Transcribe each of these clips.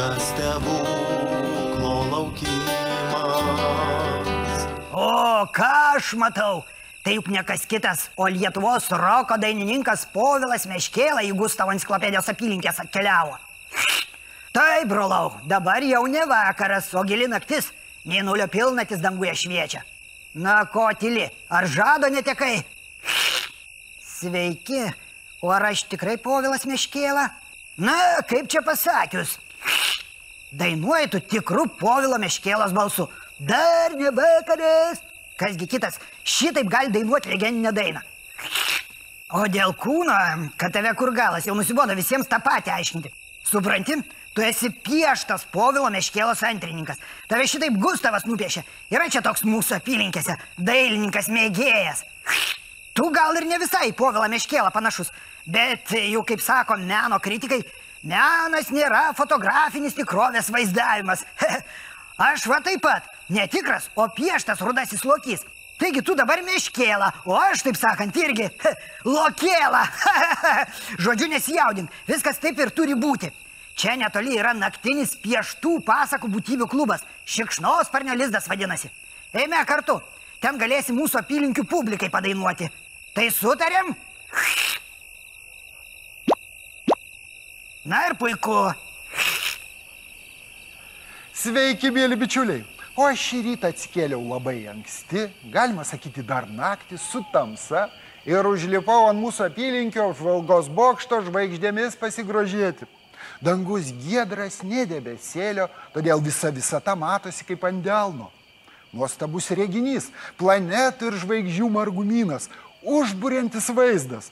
ilgas stebuklo laukimas. O, ką aš matau? Tai juk ne kas kitas, o Lietuvos roko dainininkas Povilas Meškėla į Gustavo enciklopedijos apylinkės atkeliavo. Taip, brolau, dabar jau ne vakaras, o gili naktis, mėnulio pilnatis danguje šviečia. Na, ko tyli, ar žado netekai? Sveiki, o ar aš tikrai Povilas Meškėla? Na, kaip čia pasakius? Dainuoji tu tikrų Povilo Meškėlos balsu. Dar ne vakaras. Kasgi kitas šitaip gali dainuoti legendinę dainą. O dėl kūno, kad tave kur galas, jau nusibodo visiems tą patį aiškinti. Supranti, tu esi pieštas Povilo Meškėlos antrininkas. Tave šitaip Gustavas nupiešė. Yra čia toks mūsų apylinkėse dailininkas mėgėjas. Tu gal ir ne visai Povilą Meškėlą panašus, bet jau kaip sako meno kritikai, menas nėra fotografinis tikrovės vaizdavimas. Aš va taip pat, netikras, o pieštas rudasis lokys. Taigi tu dabar Meškėla, o aš, taip sakant, irgi Lokėla. Žodžiu, nesijaudink, viskas taip ir turi būti. Čia netoli yra naktinis pieštų pasakų būtybių klubas. Šikšnosparnio lizdas vadinasi. Eime kartu, ten galėsi mūsų apylinkių publikai padainuoti. Tai sutarėm? Na ir puiku. Sveiki, mėly bičiuliai. O aš šį rytą atsikėliau labai anksti, galima sakyti dar naktį, su tamsa ir užlipau ant mūsų apylinkio apžvalgos bokšto žvaigždėmis pasigrožėti. Dangus giedras, nė debesėlio, todėl visa visata matosi kaip ant delno. Nuostabus reginys, planetų ir žvaigždžių margumynas, užburiantis vaizdas.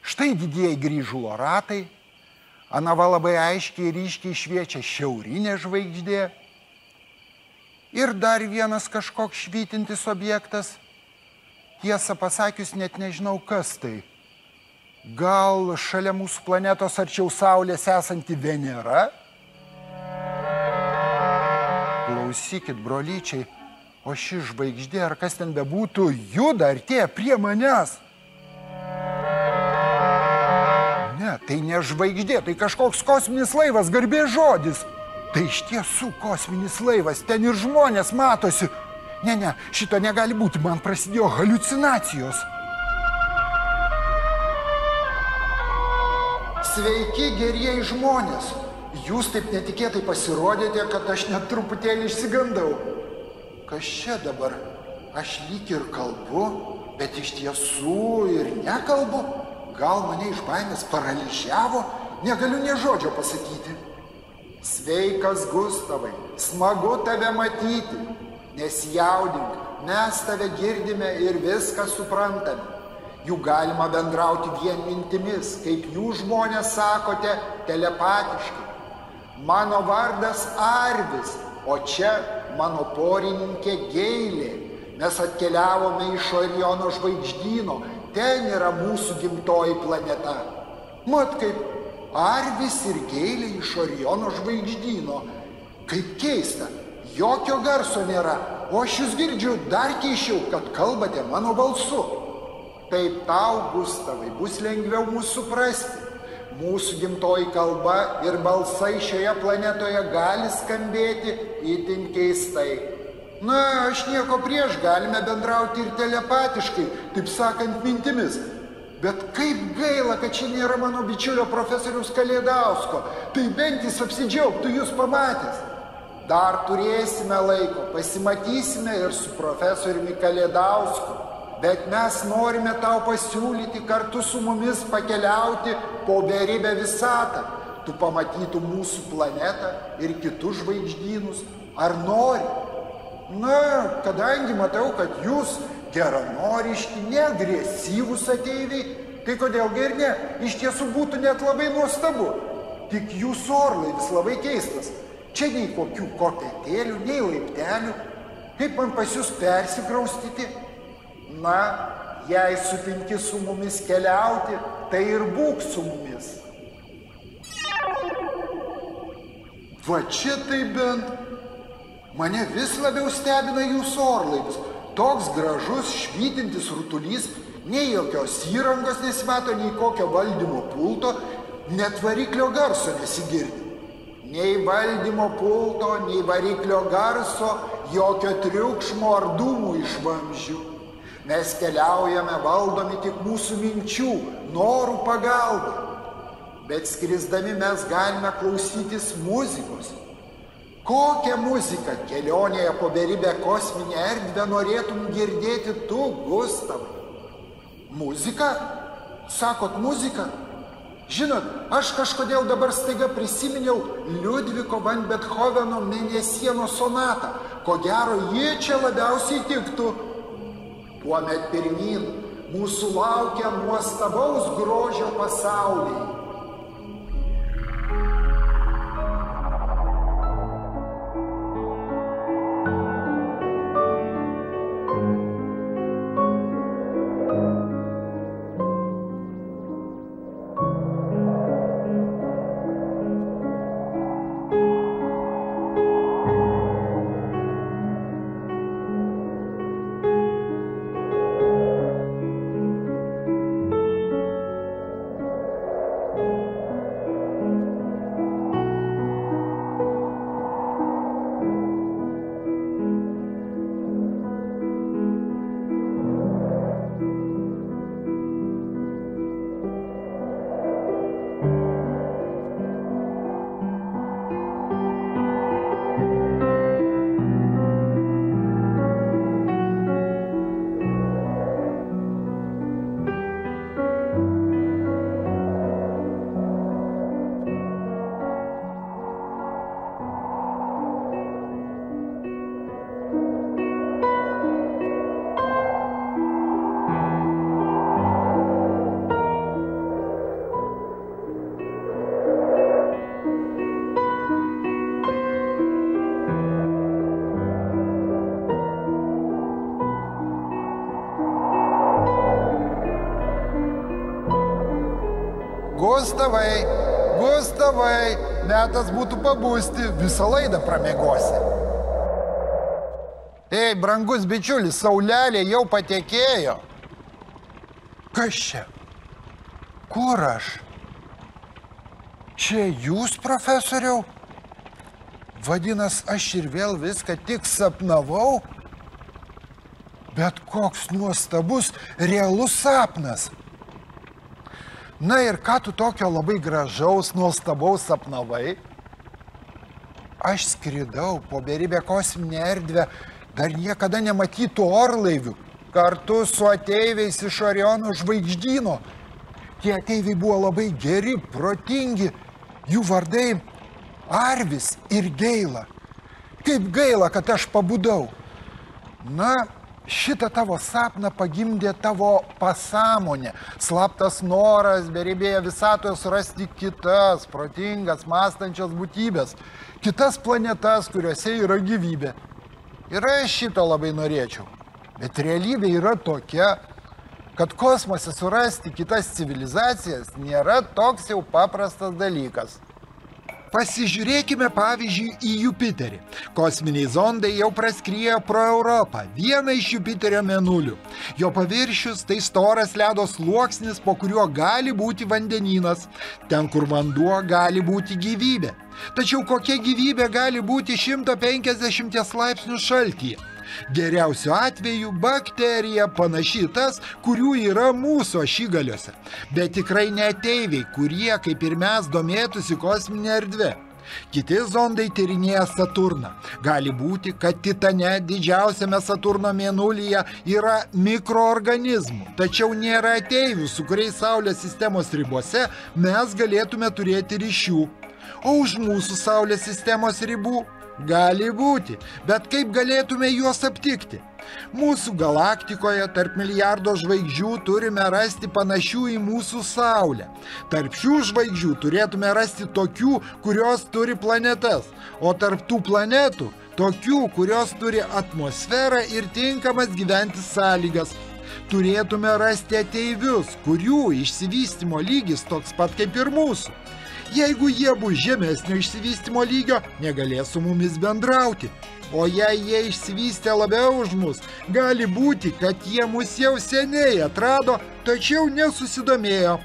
Štai didieji grįžulo ratai. Anava labai aiškiai ir ryškiai šviečia šiaurinė žvaigždė. Ir dar vienas kažkoks švytintis objektas. Tiesą pasakius, net nežinau, kas tai. Gal šalia mūsų planetos arčiau Saulės esanti Venera? Klausykit, brolyčiai, o ši žvaigždė, ar kas ten bebūtų, juda, artėja prie manęs. Ne, tai ne žvaigždė, tai kažkoks kosminis laivas, garbės žodis. Tai iš tiesų kosminis laivas, ten ir žmonės matosi. Ne, šito negali būti, man prasidėjo haliucinacijos. Sveiki, gerieji žmonės. Jūs taip netikėtai pasirodėte, kad aš net truputėlį išsigandau. Kas čia dabar? Aš lyg ir kalbu, bet iš tiesų ir nekalbu. Gal mane iš baimės paralyžiavo, negaliu nė žodžio pasakyti. Sveikas, Gustavai, smagu tave matyti. Nesijaudink, mes tave girdime ir viską suprantame. Juk galima bendrauti vien mintimis, kaip jūs žmonės sakote, telepatiškai. Mano vardas Arvis, o čia mano porininkė Geilė. Mes atkeliavome iš Oriono žvaigždyno. Ten yra mūsų gimtoji planeta. Mat kaip Arvis ir Geilė iš Oriono žvaigždyno. Kaip keista, jokio garso nėra, o aš jūs girdžiu dar keisčiau, kad kalbate mano balsu. Taip tau, Gustavai, bus lengviau mūsų suprasti. Mūsų gimtoji kalba ir balsai šioje planetoje gali skambėti itin keistai. Na, aš nieko prieš, galime bendrauti ir telepatiškai, taip sakant, mintimis. Bet kaip gaila, kad čia nėra mano bičiulio profesoriaus Kalėdausko. Tai bent jis apsidžiaugtų jūs pamatęs. Dar turėsime laiko, pasimatysime ir su profesoriumi Kalėdausku. Bet mes norime tau pasiūlyti kartu su mumis pakeliauti po beribę visatą. Tu pamatytum mūsų planetą ir kitus žvaigždynus. Ar nori? Na, kadangi matau, kad jūs geranoriški, neagresyvūs ateiviai, tai kodėlgi ir ne, iš tiesų būtų net labai nuostabu. Tik jūsų orlaivis labai keistas. Čia nei kokių kopėtėlių, nei laiptelių. Kaip man pas jūs persikraustyti? Na, jei sutinki su mumis keliauti, tai ir būk su mumis. Va čia tai bent. Mane vis labiau stebina jūsų orlaivis. Toks gražus, švytintis rutulys, nei jokios įrangos nesimato, nei kokio valdymo pulto, net variklio garso nesigirdi. Nei valdymo pulto, nei variklio garso, jokio triukšmo ar dūmų iš vamzdžių. Mes keliaujame valdomi tik mūsų minčių, norų pagalba. Bet skrisdami mes galime klausytis muzikos. Kokią muziką kelionėje po beribę kosminę erdvę norėtum girdėti tu, Gustavai? Muzika? Sakot, muzika? Žinot, aš kažkodėl dabar staiga prisiminiau Liudviko van Bethoveno Mėnesieno sonatą. Ko gero, ji čia labiausiai tiktų. Tuomet pirmyn, mūsų laukia nuostabaus grožio pasauliai. Gustavai, metas būtų pabusti, visą laidą pramiegosi. Ei, brangus bičiulis, saulelė jau patekėjo. Kas čia? Kur aš? Čia jūs, profesoriau? Vadinas, aš ir vėl viską tik sapnavau? Bet koks nuostabus, realus sapnas. Na ir ką tu tokio labai gražaus, nuostabaus sapnavai? Aš skridau po beribę kosminę erdvę, dar niekada nematytų orlaivių, kartu su ateiviais iš Oriono žvaigždyno. Tie ateiviai buvo labai geri, protingi, jų vardai Arvis ir Geila. Kaip gaila, kad aš pabudau. Na, šitą tavo sapną pagimdė tavo pasąmonė, slaptas noras beribėje visatoje surasti kitas, protingas, mąstančias būtybės, kitas planetas, kuriuose yra gyvybė. Ir aš šito labai norėčiau, bet realybė yra tokia, kad kosmose surasti kitas civilizacijas nėra toks jau paprastas dalykas. Pasižiūrėkime pavyzdžiui į Jupiterį. Kosminiai zondai jau praskriejo pro Europą, vieną iš Jupiterio mėnulių. Jo paviršius tai storas ledo sluoksnis, po kuriuo gali būti vandenynas, ten, kur vanduo gali būti gyvybė. Tačiau kokia gyvybė gali būti 150 laipsnių šaltyje? Geriausiu atveju bakterija panaši tas, kurių yra mūsų ašigaliuose, bet tikrai ne ateiviai, kurie, kaip ir mes, domėtųsi kosminė erdvė. Kiti zondai tyrinėja Saturną. Gali būti, kad Titane, didžiausiame Saturno mėnulyje, yra mikroorganizmų, tačiau nėra ateivių, su kuriais Saulės sistemos ribose mes galėtume turėti ryšių. O už mūsų Saulės sistemos ribų gali būti, bet kaip galėtume juos aptikti? Mūsų galaktikoje tarp milijardo žvaigždžių turime rasti panašių į mūsų Saulę. Tarp šių žvaigždžių turėtume rasti tokių, kurios turi planetas, o tarp tų planetų tokių, kurios turi atmosferą ir tinkamas gyventi sąlygas. Turėtume rasti ateivius, kurių išsivystymo lygis toks pat kaip ir mūsų. Jeigu jie bus žemesnio išsivystymo lygio, negalės su mumis bendrauti. O jei jie išsivystė labiau už mus, gali būti, kad jie mus jau seniai atrado, tačiau nesusidomėjo.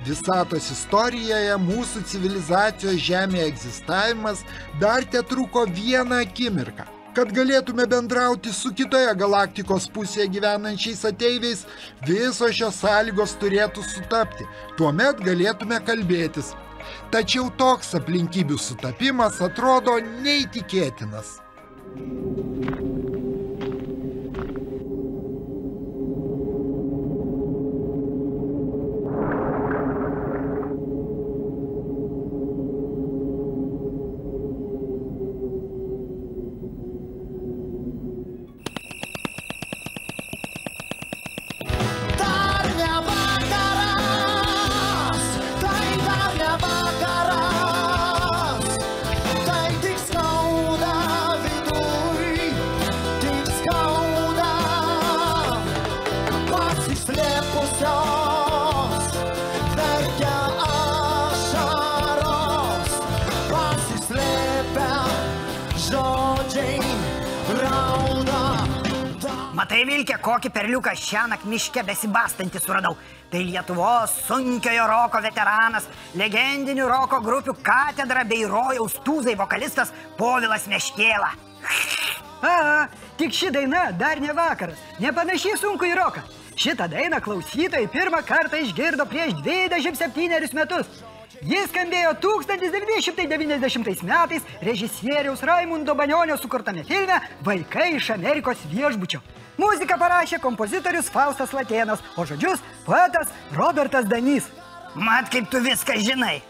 Visatos istorijoje mūsų civilizacijos Žemėje egzistavimas dar tetruko vieną akimirką. Kad galėtume bendrauti su kitoje galaktikos pusėje gyvenančiais ateiviais, visos šios sąlygos turėtų sutapti. Tuomet galėtume kalbėtis. Tačiau toks aplinkybių sutapimas atrodo neįtikėtinas. Matai, Vilke, kokį perliuką šiąnakt miške besibastantį suradau. Tai Lietuvos sunkiojo roko veteranas, legendinių roko grupių Katedra bei Rojaus Tūzai vokalistas Povilas Meškėla. Tik ši daina dar ne vakaras, nepanašiai sunku į roką. Šitą dainą klausytojai pirmą kartą išgirdo prieš 27 metus. Jis skambėjo 1990 metais režisieriaus Raimundo Banionio sukurtame filme Vaikai iš Amerikos viešbučio. Muziką parašė kompozitorius Faustas Latėnas, o žodžius poetas Robertas Danys. Mat, kaip tu viską žinai.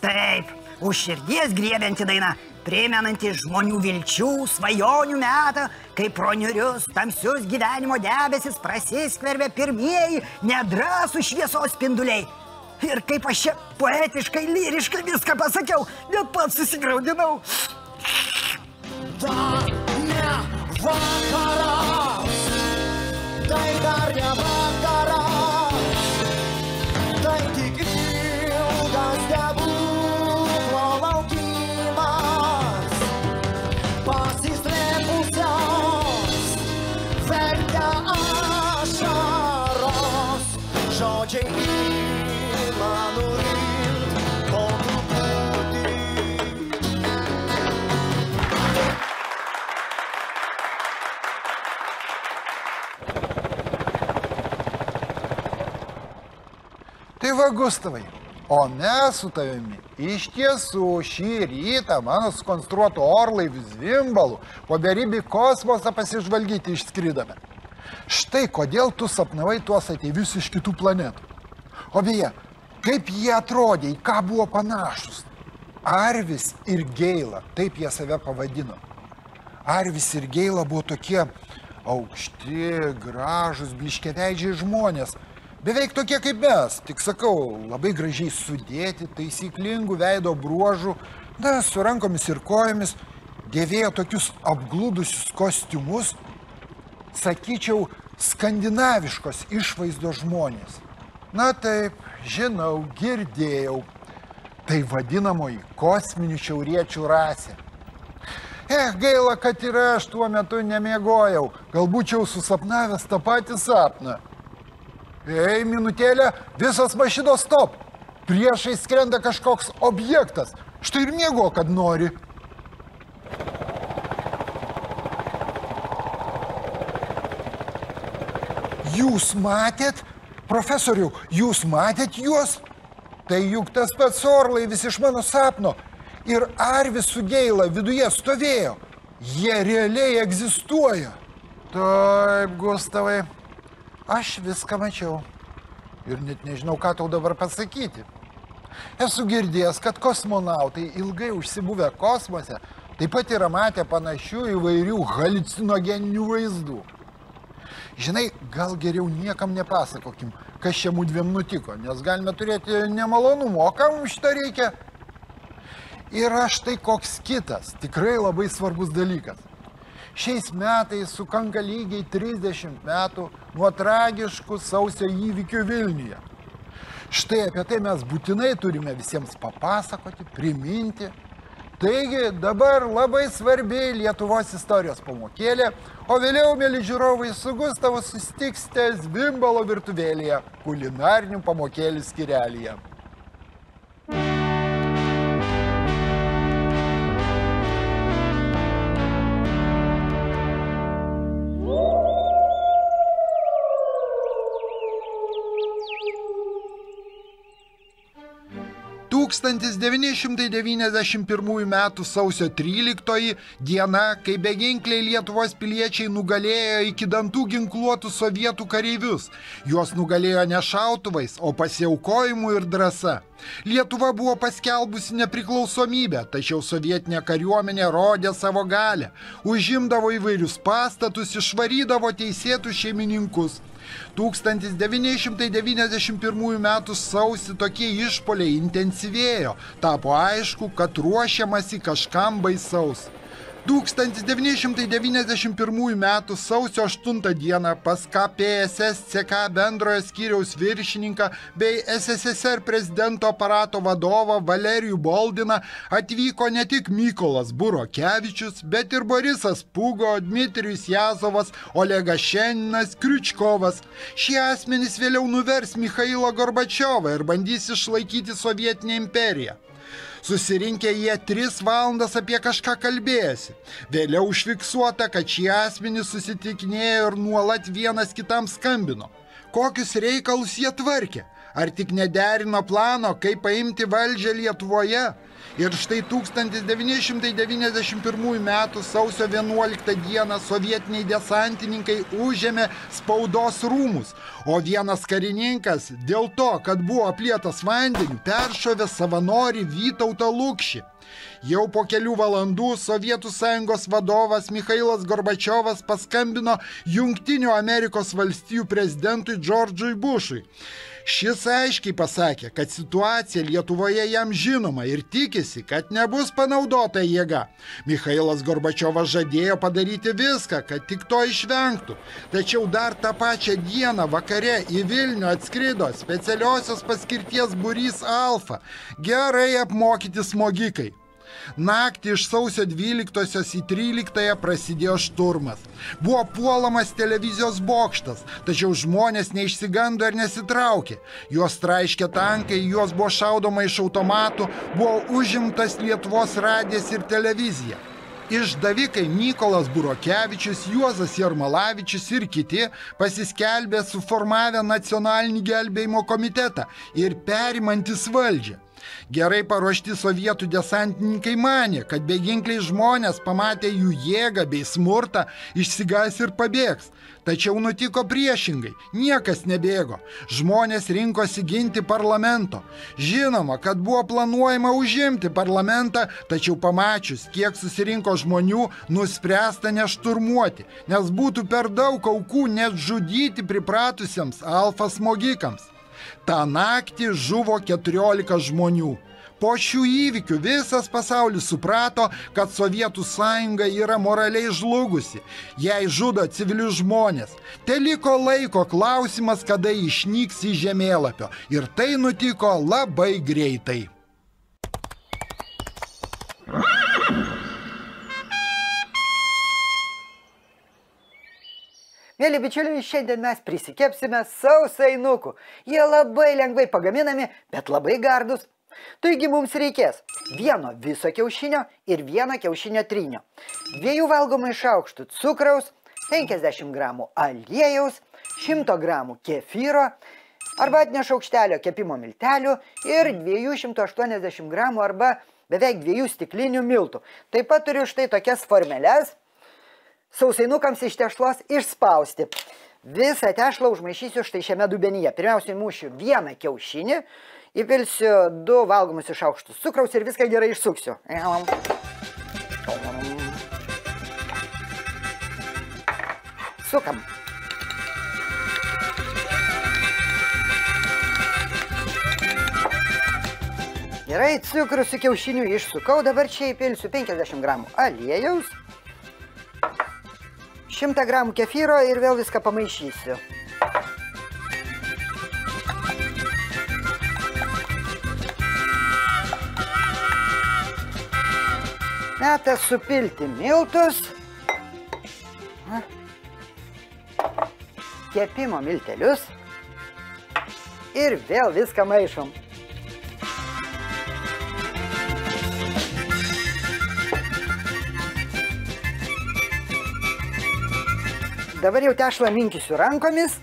Taip, už širdies griebianti daina, primenanti žmonių vilčių, svajonių metą, kai pro niurius, tamsius gyvenimo debesis prasiskverbė pirmieji nedrąsų šviesos spinduliai. Ir kaip aš čia poetiškai, lyriškai viską pasakiau, net pats susigraudinau. Dar ne vakaras, tai dar ne vakaras, tai tik ilgas stebuklo laukimas, pasislėpusios verkia ašaros, žodžiai Tai va, Gustavai, o mes su tavimi iš tiesų šį rytą mano sukonstruoto orlaivių Zvimbalų po beribį kosmosą pasižvalgyti išskridome. Štai kodėl tu sapnavai tuos ateivius iš kitų planetų. O beje, kaip jie atrodė, į ką buvo panašus? Arvis ir Geila, taip jie save pavadino. Arvis ir Geila buvo tokie aukšti, gražūs, bliškiaveidžiai žmonės. Beveik tokie kaip mes, tik sakau, labai gražiai sudėti, taisyklingų veido bruožų, su rankomis ir kojomis, dėvėjo tokius apglūdusius kostiumus, sakyčiau, skandinaviškos išvaizdos žmonės. Na taip, žinau, girdėjau, tai vadinamoji kosminių šiauriečių rasė. Gaila, kad ir aš tuo metu nemiegojau, galbūt jau susapnavęs tą patį sapną. Ei, minutėlė, visos mašinos stop. Priešai skrenda kažkoks objektas. Štai ir miego, kad nori. Jūs matėt? Profesoriau, jūs matėt juos? Tai juk tas pats orlaivis iš mano sapno. Ir Arvis su Geila viduje stovėjo. Jie realiai egzistuoja. Taip, Gustavai. Aš viską mačiau ir net nežinau, ką tau dabar pasakyti. Esu girdėjęs, kad kosmonautai ilgai užsibuvę kosmose taip pat yra matę panašių įvairių haliucinogeninių vaizdų. Žinai, gal geriau niekam nepasakokim, kas čia mūdviem nutiko, nes galime turėti nemalonumų, o kam šitą reikia? Yra štai koks kitas, tikrai labai svarbus dalykas. Šiais metais sukanka lygiai 30 metų nuo tragiškų sausio įvykių Vilniuje. Štai apie tai mes būtinai turime visiems papasakoti, priminti. Taigi dabar labai svarbi Lietuvos istorijos pamokėlė, o vėliau, mėly žiūrovai, su Gustavu susitiksite Zvimbalo virtuvėlėje, kulinarinių pamokėlių skyrelyje. Tūkstantis 991 metų sausio 13 diena, kai beginkliai Lietuvos piliečiai nugalėjo iki dantų ginkluotų sovietų kareivius. Juos nugalėjo ne šautuvais, o pasiaukojimu ir drąsa. Lietuva buvo paskelbusi nepriklausomybę, tačiau sovietinė kariuomenė rodė savo galę, užimdavo įvairius pastatus, išvarydavo teisėtus šeimininkus. 1991 metų sausį tokie išpoliai intensyvėjo, tapo aišku, kad ruošiamasi kažkam baisaus. 1991 metų sausio 8 dieną pas KPSS CK bendrojo skyriaus viršininką bei SSSR prezidento aparato vadovą Valerijų Boldiną atvyko ne tik Mykolas Burokevičius, bet ir Borisas Pugo, Dmitrijus Jazovas, Olegas Šeninas, Kriučkovas. Šie asmenys vėliau nuvers Michailą Gorbačiovą ir bandys išlaikyti sovietinę imperiją. Susirinkę jie 3 valandas apie kažką kalbėjosi. Vėliau užfiksuota, kad šie asmenys susitikinėjo ir nuolat vienas kitam skambino. Kokius reikalus jie tvarkė? Ar tik nederino plano, kaip paimti valdžią Lietuvoje? Ir štai 1991 metų sausio 11 dieną sovietiniai desantininkai užėmė spaudos rūmus, o vienas karininkas dėl to, kad buvo aplietas vandeniu, peršovė savanorį Vytautą Lukšį. Jau po kelių valandų Sovietų Sąjungos vadovas Michailas Gorbačiovas paskambino Jungtinių Amerikos valstijų prezidentui Džordžui Bušui. Šis aiškiai pasakė, kad situacija Lietuvoje jam žinoma ir tikisi, kad nebus panaudota jėga. Michailas Gorbačiovas žadėjo padaryti viską, kad tik to išvengtų. Tačiau dar tą pačią dieną vakare į Vilnių atskrido specialiosios paskirties būrys Alfa, gerai apmokyti smogikai. Naktį iš sausio 12 į 13 prasidėjo šturmas. Buvo puolamas televizijos bokštas, tačiau žmonės neišsigando ir nesitraukė. Juos traiškė tankai, juos buvo šaudoma iš automatų, buvo užimtas Lietuvos radijas ir televizija. Išdavikai Mykolas Burokevičius, Juozas Jarmalavičius ir kiti pasiskelbė suformavę nacionalinį gelbėjimo komitetą ir perimantis valdžią. Gerai paruošti sovietų desantininkai manė, kad beginkliai žmonės pamatė jų jėgą bei smurtą, išsigąs ir pabėgs. Tačiau nutiko priešingai, niekas nebėgo. Žmonės rinkosi ginti parlamento. Žinoma, kad buvo planuojama užimti parlamentą, tačiau pamačius, kiek susirinko žmonių, nuspręsta nešturmuoti, nes būtų per daug aukų net žudyti pripratusiems Alfa smogikams. Ta naktį žuvo 14 žmonių. Po šių įvykių visas pasaulis suprato, kad Sovietų sąjunga yra moraliai žlugusi. Jai žudo civilius žmonės. Teliko laiko klausimas, kada išnyks iš žemėlapio. Ir tai nutiko labai greitai. Mėly bičiuliai, šiandien mes prisikepsime sausainukų. Jie labai lengvai pagaminami, bet labai gardus. Taigi mums reikės 1 viso kiaušinio ir 1 kiaušinio trynio, 2 valgomų šaukštų cukraus, 50 gramų aliejaus, 100 gramų kefyro, arbatinio šaukštelio kepimo miltelių ir 280 gramų arba beveik 2 stiklinių miltų. Taip pat turiu štai tokias formeles sausainukams iš tešlos išspausti. Visą tešlą užmaišysiu štai šiame dubenyje. Pirmiausiai mūšiu 1 kiaušinį, įpilsiu 2 valgomus šaukštus cukraus ir viską gerai išsuksiu. Sukam. Gerai, cukrų su kiaušiniu išsukau, dabar čia įpilsiu 50 gramų aliejaus, 100 gramų kefyro ir vėl viską pamaišysiu. Metas supilti miltus. Kepimo miltelius. Ir vėl viską maišom. Dabar jau tešlą minkysiu rankomis.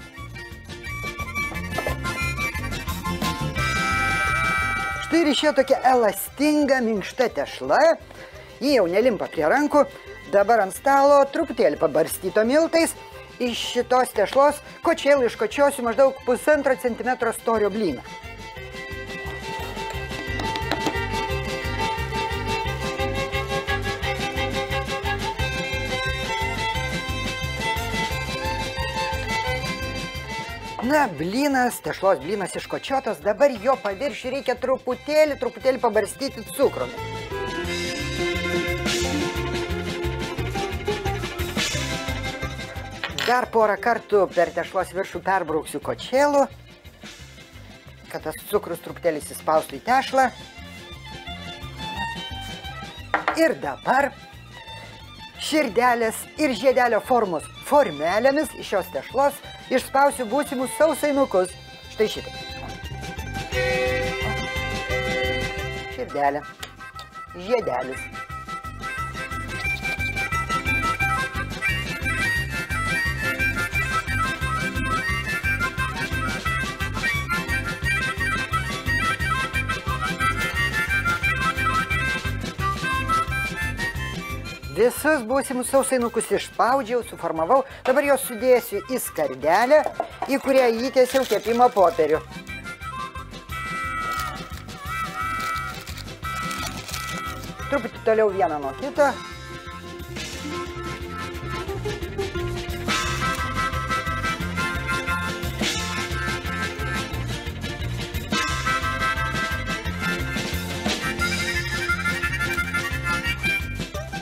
Štai ir išėjo tokia elastinga, minkšta tešla. Ji jau nelimpa prie rankų. Dabar ant stalo truputėlį pabarstyto miltais. Iš šitos tešlos kočėlų iškočiosiu maždaug 1,5 centimetro storio blyną. Na, blynas, tešlos blynas iškočiotas, dabar jo paviršių reikia truputėlį pabarstyti cukrumi. Dar porą kartų per tešlos viršų perbrauksiu kočėlų, kad tas cukrus truputėlį įsispaustų į tešlą. Ir dabar širdelės ir žiedelio formos formelėmis iš šios tešlos išspausiu būsimus sausainukus. Štai šitai. Širdelė, žiedelis. Visus būsimus sausainukus išspaudžiau, suformavau, dabar juos sudėsiu į skardelę, į kurią įtiesiau kepimo popierių. Truputį toliau vieną nuo kito.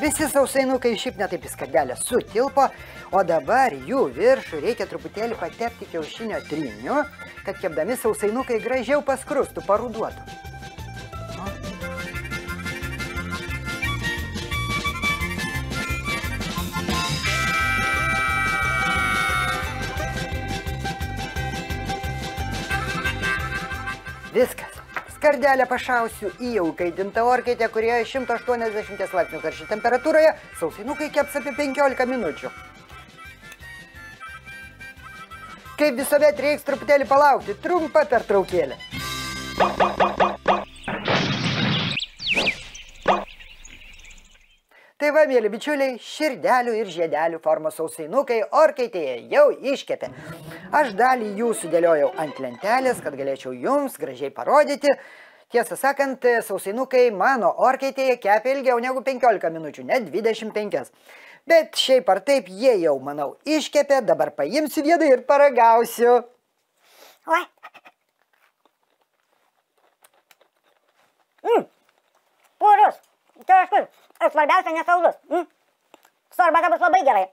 Visi sausainukai šiaip netaip į skardelę sutilpo, o dabar jų viršų reikia truputėlį patepti kiaušinio tryniu, kad kepdami sausainukai gražiau paskrustų, paruduotų. Viskas. Skardelę pašausiu į jau kaitintą orkaitę, kurioje 180 laipsnių karščio temperatūroje sausainukai keps apie 15 minučių. Kaip visuomet reiks truputėlį palaukti, trumpa pertraukėlė. Tai va, mėly bičiuliai, širdelių ir žiedelių formos sausainukai orkaitėje jau iškepė. Aš dalį jų sudėliojau ant lentelės, kad galėčiau jums gražiai parodyti. Tiesą sakant, sausainukai mano orkaitėje kepė ilgiau negu 15 minučių, net 25. Bet šiaip ar taip, jie jau, manau, iškepė, dabar paimsiu vieną ir paragausiu. Oi. Purius. Taškus. Svarbiausia nesaldus. Su arbata bus labai gerai.